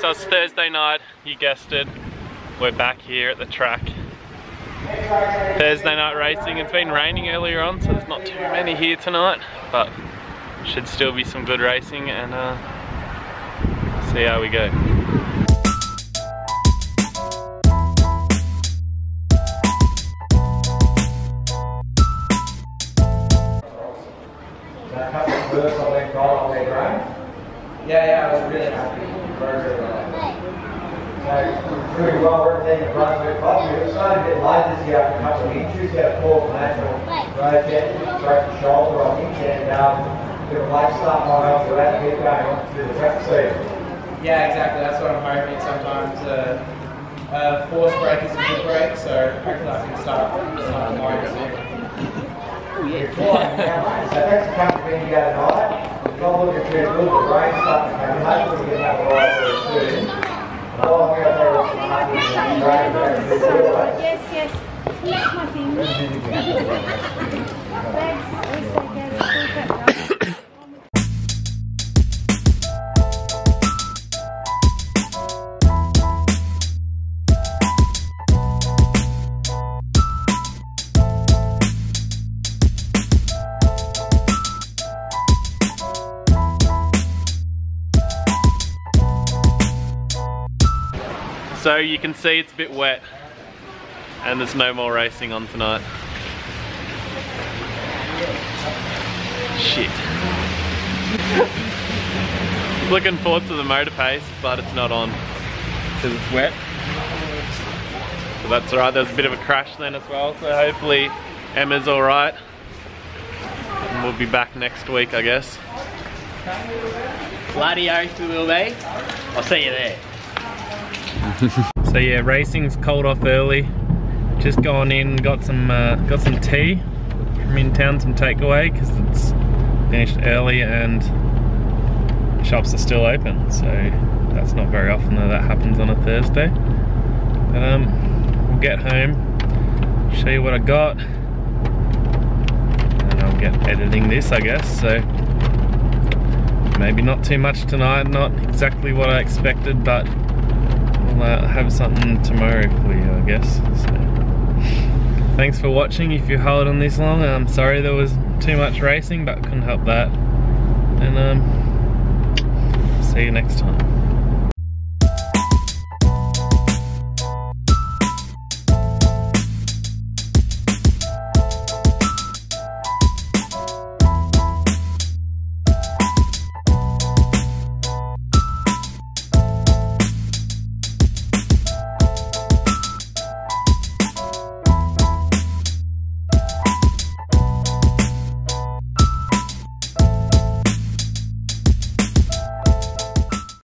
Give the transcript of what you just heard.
so it's Thursday night, you guessed it. We're back here at the track. Thursday night racing. It's been raining earlier on, so there's not too many here tonight, but should still be some good racing, and see how we go. Yeah, I was really happy. Doing well, we're taking the Brunswick Club. We started a bit late this year after a couple of injuries. We had a poor natural road jet, broke the shoulder, I think, and bit of a late start might help with that, keep going on through the track season. Yeah, exactly. That's what I'm hoping. Sometimes forced break is a good break, so hopefully I can start tomorrow soon. So thanks for coming to Bendigo tonight. Not looking too good, the rain's starting to come in. Hopefully we get that right very soon. Oh, I'm going to tell you what's happening. Yes, yes. Here's my thing. So you can see it's a bit wet and there's no more racing on tonight. Shit. Looking forward to the motor pace, but it's not on because it's wet. So that's alright, there's a bit of a crash then as well, so hopefully Emma's alright. And we'll be back next week, I guess. Bloody oath we will be. I'll see you there. So yeah, racing's cold off early. Just gone in, got some tea from in town, some takeaway because it's finished early and shops are still open. So that's not very often that happens on a Thursday. But we'll get home, show you what I got, and I'll get editing this, I guess. So maybe not too much tonight, not exactly what I expected, but I'll have something tomorrow for you, I guess. So, thanks for watching. If you held on this long, I'm sorry there was too much racing, but couldn't help that. And see you next time.